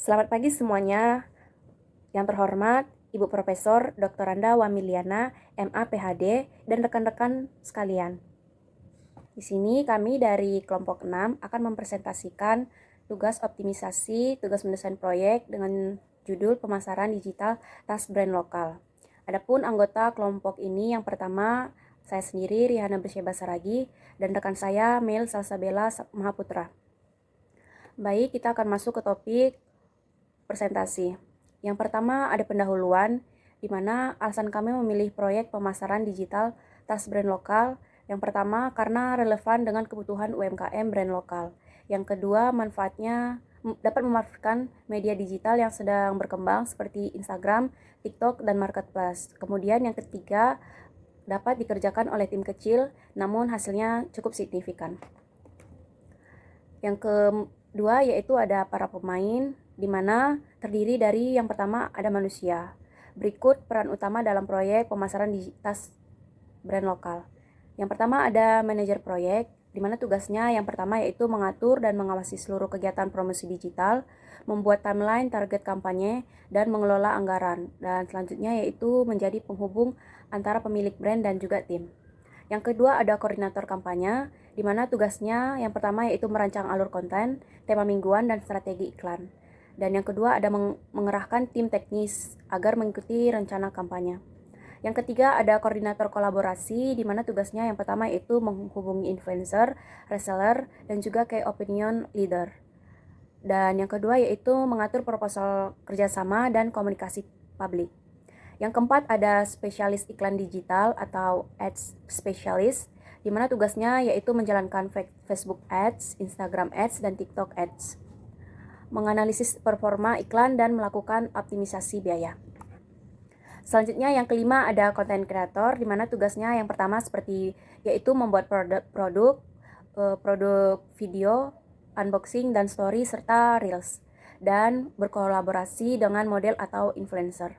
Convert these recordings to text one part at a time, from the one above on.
Selamat pagi semuanya. Yang terhormat, Ibu Profesor Dr. Randa Wamiliana, MA PhD, dan rekan-rekan sekalian. Di sini kami dari kelompok 6 akan mempresentasikan tugas optimisasi, tugas mendesain proyek dengan judul pemasaran digital tas brand lokal. Adapun anggota kelompok ini yang pertama, saya sendiri Rihana Bersyeba Saragi, dan rekan saya Mel Salsabella Mahaputra. Baik, kita akan masuk ke topik presentasi. Yang pertama ada pendahuluan, di mana alasan kami memilih proyek pemasaran digital tas brand lokal. Yang pertama karena relevan dengan kebutuhan UMKM brand lokal. Yang kedua manfaatnya dapat memanfaatkan media digital yang sedang berkembang seperti Instagram, TikTok, dan Marketplace. Kemudian yang ketiga dapat dikerjakan oleh tim kecil namun hasilnya cukup signifikan. Yang kedua yaitu ada para pemain, di mana terdiri dari yang pertama ada manusia. Berikut peran utama dalam proyek pemasaran digital brand lokal. Yang pertama ada manajer proyek, di mana tugasnya yang pertama yaitu mengatur dan mengawasi seluruh kegiatan promosi digital, membuat timeline target kampanye, dan mengelola anggaran. Dan selanjutnya yaitu menjadi penghubung antara pemilik brand dan juga tim. Yang kedua ada koordinator kampanye, di mana tugasnya yang pertama yaitu merancang alur konten, tema mingguan, dan strategi iklan. Dan yang kedua ada mengerahkan tim teknis agar mengikuti rencana kampanye. Yang ketiga ada koordinator kolaborasi, di mana tugasnya yang pertama yaitu menghubungi influencer, reseller, dan juga key opinion leader. Dan yang kedua yaitu mengatur proposal kerjasama dan komunikasi publik. Yang keempat ada spesialis iklan digital atau ads specialist, di mana tugasnya yaitu menjalankan Facebook Ads, Instagram Ads, dan TikTok Ads, menganalisis performa iklan dan melakukan optimisasi biaya. Selanjutnya yang kelima ada content creator, di mana tugasnya yang pertama seperti yaitu membuat produk video, unboxing dan story serta reels, dan berkolaborasi dengan model atau influencer.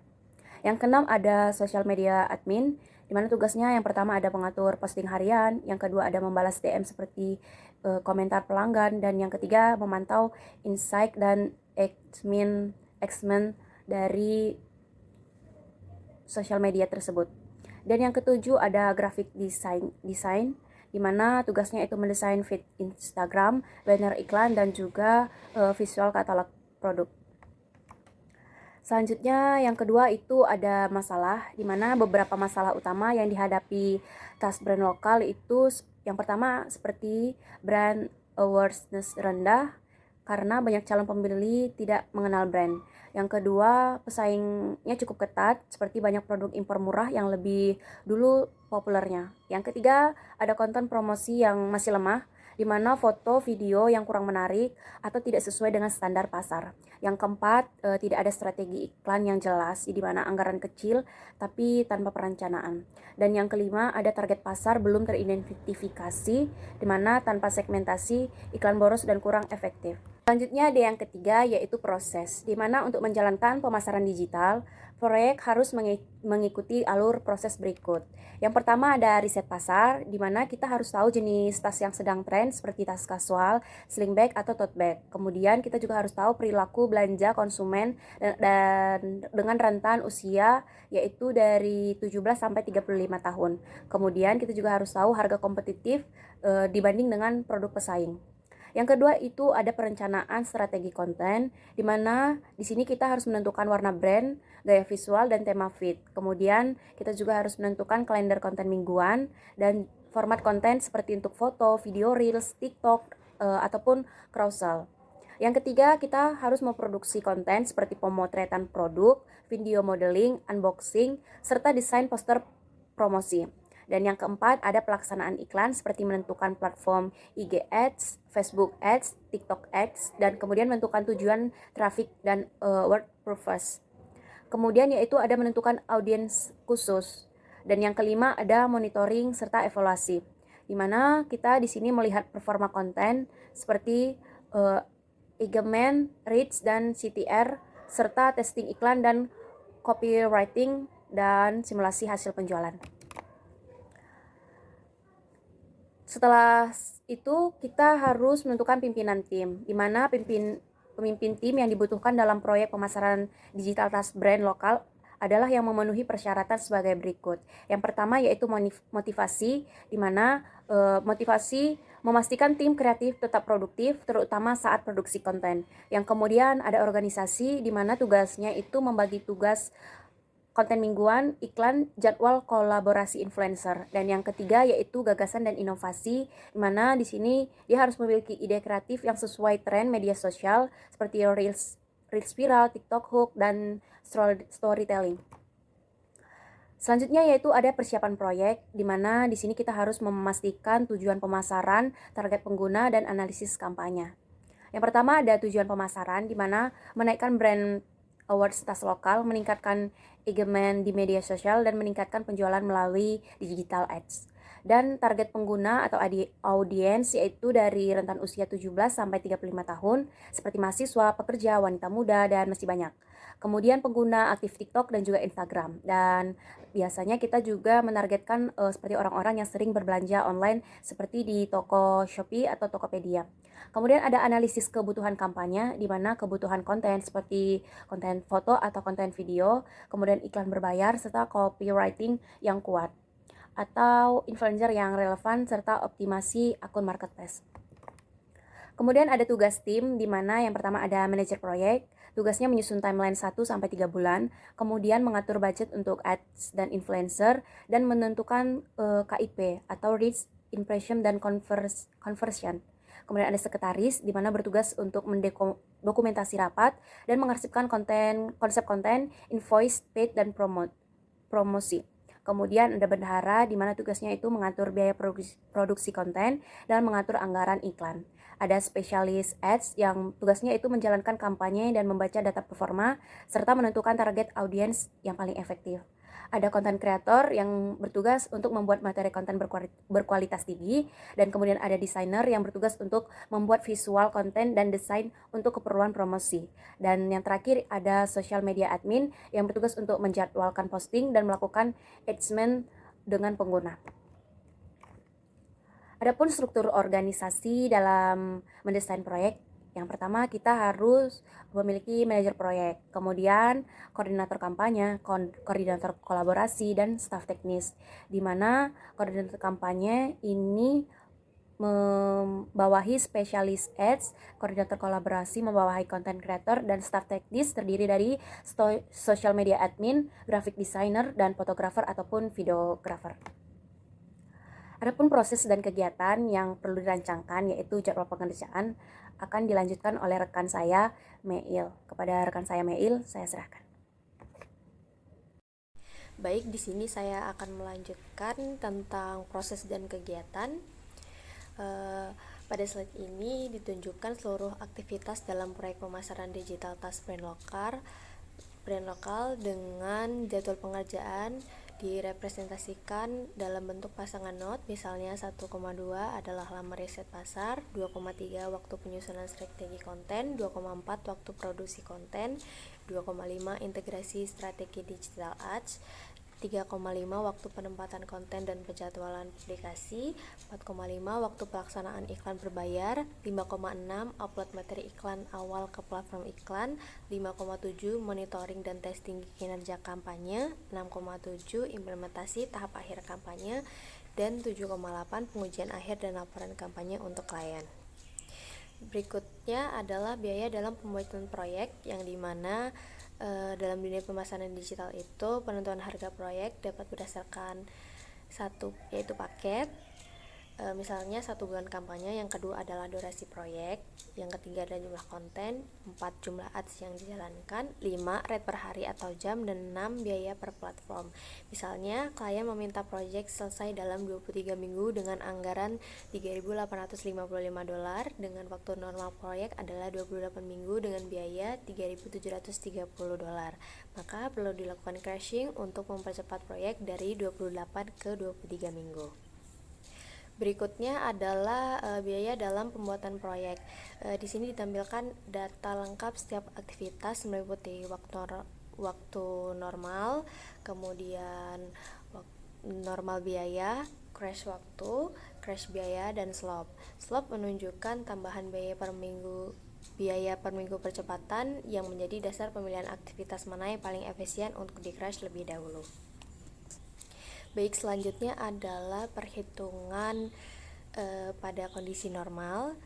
Yang keenam ada social media admin, di mana tugasnya yang pertama ada mengatur posting harian, yang kedua ada membalas DM seperti komentar pelanggan, dan yang ketiga memantau insight dan engagement dari sosial media tersebut. Dan yang ketujuh ada graphic design, di mana tugasnya itu mendesain feed Instagram, banner iklan, dan juga visual katalog produk. Selanjutnya yang kedua itu ada masalah, di mana beberapa masalah utama yang dihadapi tas brand lokal itu yang pertama seperti brand awareness rendah karena banyak calon pembeli tidak mengenal brand. Yang kedua, pesaingnya cukup ketat, seperti banyak produk impor murah yang lebih dulu populernya. Yang ketiga, ada konten promosi yang masih lemah, di mana foto, video yang kurang menarik atau tidak sesuai dengan standar pasar. Yang keempat, tidak ada strategi iklan yang jelas, di mana anggaran kecil tapi tanpa perencanaan. Dan yang kelima, ada target pasar belum teridentifikasi, di mana tanpa segmentasi, iklan boros dan kurang efektif. Selanjutnya ada yang ketiga yaitu proses, di mana untuk menjalankan pemasaran digital, proyek harus mengikuti alur proses berikut. Yang pertama ada riset pasar, di mana kita harus tahu jenis tas yang sedang tren seperti tas kasual, sling bag, atau tote bag. Kemudian kita juga harus tahu perilaku belanja konsumen dan dengan rentan usia yaitu dari 17 sampai 35 tahun. Kemudian kita juga harus tahu harga kompetitif dibanding dengan produk pesaing. Yang kedua itu ada perencanaan strategi konten, di mana di sini kita harus menentukan warna brand, gaya visual, dan tema feed. Kemudian kita juga harus menentukan kalender konten mingguan dan format konten seperti untuk foto, video, reels, TikTok, ataupun carousel. Yang ketiga, kita harus memproduksi konten seperti pemotretan produk, video modeling, unboxing, serta desain poster promosi. Dan yang keempat, ada pelaksanaan iklan seperti menentukan platform IG Ads, Facebook Ads, TikTok Ads, dan kemudian menentukan tujuan traffic dan word purpose. Kemudian yaitu ada menentukan audiens khusus. Dan yang kelima ada monitoring serta evaluasi, di mana kita di sini melihat performa konten seperti engagement, reach, dan CTR, serta testing iklan dan copywriting dan simulasi hasil penjualan. Setelah itu kita harus menentukan pimpinan tim, di mana pemimpin tim yang dibutuhkan dalam proyek pemasaran digital tas brand lokal adalah yang memenuhi persyaratan sebagai berikut. Yang pertama yaitu motivasi, di mana motivasi memastikan tim kreatif tetap produktif, terutama saat produksi konten. Yang kemudian ada organisasi, di mana tugasnya itu membagi tugas konten mingguan, iklan, jadwal kolaborasi influencer. Dan yang ketiga yaitu gagasan dan inovasi, di mana di sini dia harus memiliki ide kreatif yang sesuai tren media sosial seperti Reels viral, TikTok hook, dan storytelling. Selanjutnya yaitu ada persiapan proyek, di mana di sini kita harus memastikan tujuan pemasaran, target pengguna, dan analisis kampanye. Yang pertama ada tujuan pemasaran, di mana menaikkan brand awareness tas lokal, meningkatkan engagement di media sosial, dan meningkatkan penjualan melalui digital ads. Dan target pengguna atau audiens yaitu dari rentan usia 17 sampai 35 tahun, seperti mahasiswa, pekerja, wanita muda, dan masih banyak. Kemudian pengguna aktif TikTok dan juga Instagram. Dan biasanya kita juga menargetkan seperti orang-orang yang sering berbelanja online seperti di toko Shopee atau Tokopedia. Kemudian ada analisis kebutuhan kampanye, di mana kebutuhan konten seperti konten foto atau konten video, kemudian iklan berbayar, serta copywriting yang kuat, atau influencer yang relevan, serta optimasi akun marketplace. Kemudian ada tugas tim, di mana yang pertama ada manajer proyek, tugasnya menyusun timeline 1-3 bulan, kemudian mengatur budget untuk ads dan influencer, dan menentukan KIP atau reach, impression, dan conversion. Kemudian ada sekretaris, di mana bertugas untuk mendokumentasi rapat dan mengarsipkan konsep konten, invoice, paid, dan promosi. Kemudian ada bendahara, di mana tugasnya itu mengatur biaya produksi konten dan mengatur anggaran iklan. Ada spesialis ads yang tugasnya itu menjalankan kampanye dan membaca data performa, serta menentukan target audiens yang paling efektif. Ada konten kreator yang bertugas untuk membuat materi konten berkualitas tinggi, dan kemudian ada desainer yang bertugas untuk membuat visual konten dan desain untuk keperluan promosi. Dan yang terakhir ada social media admin yang bertugas untuk menjadwalkan posting dan melakukan engagement dengan pengguna. Adapun struktur organisasi dalam mendesain proyek, yang pertama kita harus memiliki manajer proyek, kemudian koordinator kampanye, koordinator kolaborasi, dan staf teknis, di mana koordinator kampanye ini membawahi spesialis ads, koordinator kolaborasi membawahi content creator, dan staf teknis terdiri dari social media admin, graphic designer, dan fotografer ataupun videographer. Adapun proses dan kegiatan yang perlu dirancangkan yaitu jadwal pengerjaan akan dilanjutkan oleh rekan saya, Meil. Kepada rekan saya, Meil, saya serahkan. Baik, di sini saya akan melanjutkan tentang proses dan kegiatan. Pada slide ini ditunjukkan seluruh aktivitas dalam proyek pemasaran digital tas brand lokal dengan jadwal pengerjaan direpresentasikan dalam bentuk pasangan not, misalnya 1,2 adalah lama riset pasar, 2,3 waktu penyusunan strategi konten, 2,4 waktu produksi konten, 2,5 integrasi strategi digital ads, 3,5 waktu penempatan konten dan penjadwalan publikasi, 4,5 waktu pelaksanaan iklan berbayar, 5,6 upload materi iklan awal ke platform iklan, 5,7 monitoring dan testing kinerja kampanye, 6,7 implementasi tahap akhir kampanye, dan 7,8 pengujian akhir dan laporan kampanye untuk klien. Berikutnya adalah biaya dalam pembuatan proyek, yang dimana dalam dunia pemasaran digital itu penentuan harga proyek dapat berdasarkan satu yaitu paket, misalnya 1 bulan kampanye, yang kedua adalah durasi proyek, yang ketiga adalah jumlah konten, 4 jumlah ads yang dijalankan, 5 rate per hari atau jam, dan 6 biaya per platform. Misalnya klien meminta proyek selesai dalam 23 minggu dengan anggaran $3.855 dengan waktu normal proyek adalah 28 minggu dengan biaya $3.730. Maka perlu dilakukan crashing untuk mempercepat proyek dari 28 ke 23 minggu. Berikutnya adalah biaya dalam pembuatan proyek. Di sini ditampilkan data lengkap setiap aktivitas meliputi waktu normal, kemudian normal biaya, crash waktu, crash biaya, dan slop. Slop menunjukkan tambahan biaya per minggu biaya per minggu percepatan yang menjadi dasar pemilihan aktivitas mana yang paling efisien untuk di-crash lebih dahulu. Baik, selanjutnya adalah perhitungan pada kondisi normal.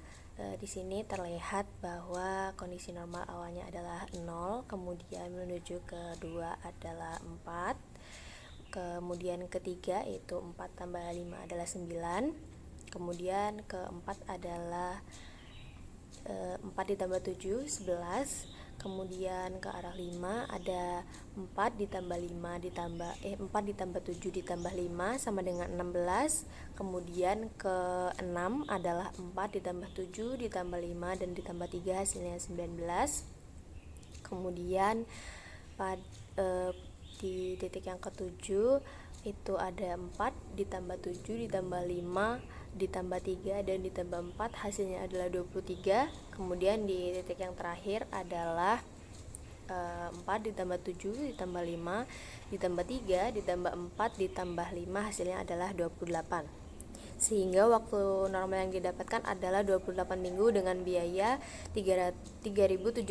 Di sini terlihat bahwa kondisi normal awalnya adalah 0, kemudian menuju ke 2 adalah 4, kemudian ketiga yaitu 4 tambah 5 adalah 9, kemudian keempat adalah 4 ditambah 7, 11, kemudian ke arah 5 ada 4 ditambah 5 ditambah 4 ditambah 7 ditambah 5 sama dengan 16, kemudian ke 6 adalah 4 ditambah 7 ditambah 5 dan ditambah 3 hasilnya 19, kemudian di titik yang ketujuh itu ada 4 ditambah 7 ditambah 5 ditambah 3 dan ditambah 4 hasilnya adalah 23. Kemudian di titik yang terakhir adalah 4 ditambah 7 ditambah 5 ditambah 3 ditambah 4 ditambah 5 hasilnya adalah 28. Sehingga waktu normal yang didapatkan adalah 28 minggu dengan biaya $3.730.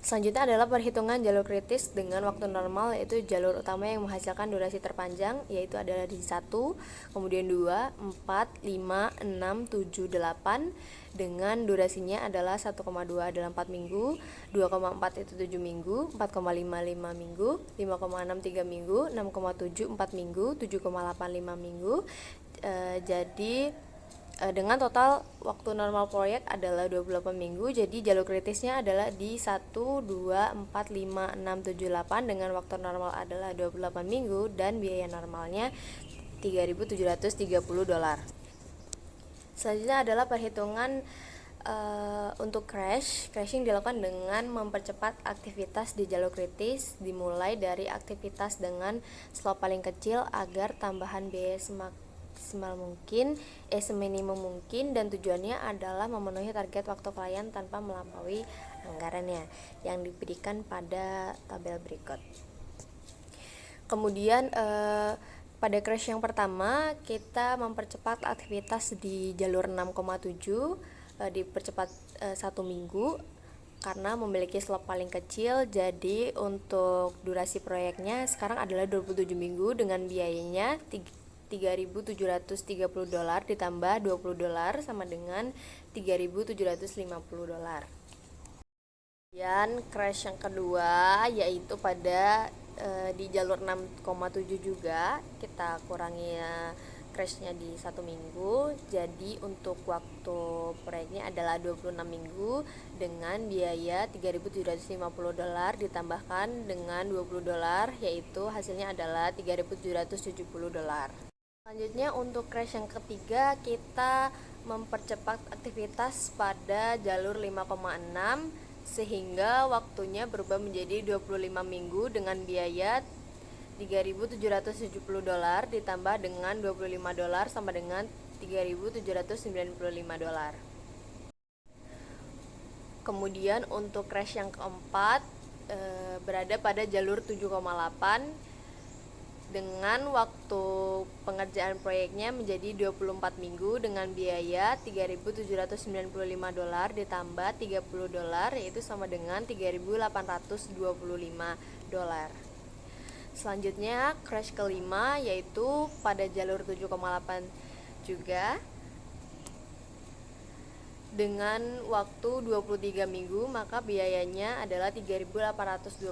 Selanjutnya adalah perhitungan jalur kritis dengan waktu normal, yaitu jalur utama yang menghasilkan durasi terpanjang, yaitu adalah di 1, kemudian 2, 4, 5, 6, 7, 8 dengan durasinya adalah 1,2 adalah 4 minggu, 2,4 itu 7 minggu, 4,5 5 minggu, 5,6 3 minggu, 6,7 4 minggu, 7,8 5 minggu. Jadi dengan total waktu normal proyek adalah 28 minggu, jadi jalur kritisnya adalah di 1, 2, 4, 5, 6, 7, 8 dengan waktu normal adalah 28 minggu dan biaya normalnya $3.730. Selanjutnya adalah perhitungan untuk crashing dilakukan dengan mempercepat aktivitas di jalur kritis, dimulai dari aktivitas dengan slope paling kecil agar tambahan biaya seminimum mungkin, dan tujuannya adalah memenuhi target waktu klien tanpa melampaui anggarannya yang diberikan pada tabel berikut. Kemudian pada crash yang pertama kita mempercepat aktivitas di jalur 6,7, dipercepat 1 minggu karena memiliki slope paling kecil. Jadi untuk durasi proyeknya sekarang adalah 27 minggu dengan biayanya $3.730 ditambah $20 sama dengan $3.750. Kemudian crash yang kedua yaitu pada di jalur 6,7 juga kita kurangi crashnya di 1 minggu. Jadi untuk waktu proyeknya adalah 26 minggu dengan biaya $3.750 ditambahkan dengan $20, yaitu hasilnya adalah $3.770. Selanjutnya untuk crash yang ketiga kita mempercepat aktivitas pada jalur 5,6 sehingga waktunya berubah menjadi 25 minggu dengan biaya $3.770 ditambah dengan $25 sama dengan $3.795. Kemudian untuk crash yang keempat berada pada jalur 7,8 dengan waktu pengerjaan proyeknya menjadi 24 minggu dengan biaya $3.795 ditambah $30, yaitu sama dengan $3.825. Selanjutnya crash kelima yaitu pada jalur 7,8 juga dengan waktu 23 minggu, maka biayanya adalah $3.825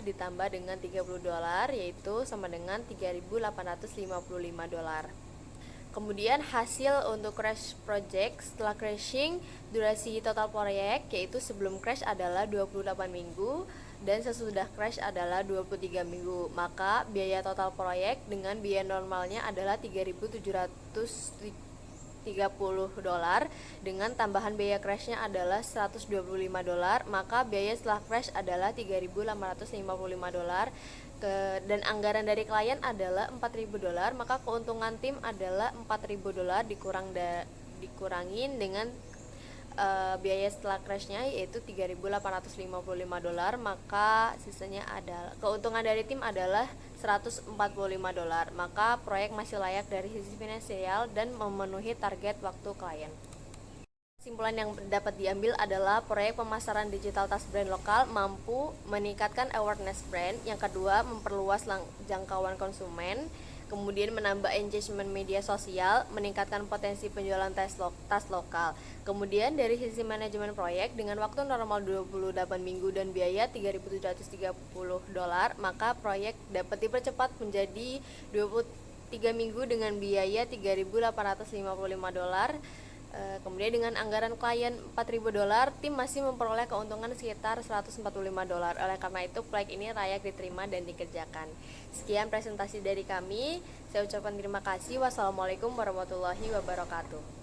ditambah dengan $30, yaitu sama dengan $3.855. Kemudian hasil untuk crash project setelah crashing, durasi total proyek yaitu sebelum crash adalah 28 minggu dan sesudah crash adalah 23 minggu. Maka biaya total proyek dengan biaya normalnya adalah $3.730 dengan tambahan biaya crashnya adalah $125, maka biaya setelah crash adalah $3.855 dan anggaran dari klien adalah $4.000, maka keuntungan tim adalah $4.000 dikurangin dengan biaya setelah crashnya yaitu $3.855, maka sisanya adalah keuntungan dari tim adalah $145, maka proyek masih layak dari sisi finansial dan memenuhi target waktu klien. Kesimpulan yang dapat diambil adalah proyek pemasaran digital tas brand lokal mampu meningkatkan awareness brand. Yang kedua, memperluas jangkauan konsumen. Kemudian menambah engagement media sosial, meningkatkan potensi penjualan tas lokal. Kemudian dari sisi manajemen proyek, dengan waktu normal 28 minggu dan biaya $3.730, maka proyek dapat dipercepat menjadi 23 minggu dengan biaya $3.855. Kemudian dengan anggaran klien $4.000, tim masih memperoleh keuntungan sekitar $145. Oleh karena itu, proyek ini layak diterima dan dikerjakan. Sekian presentasi dari kami. Saya ucapkan terima kasih. Wassalamualaikum warahmatullahi wabarakatuh.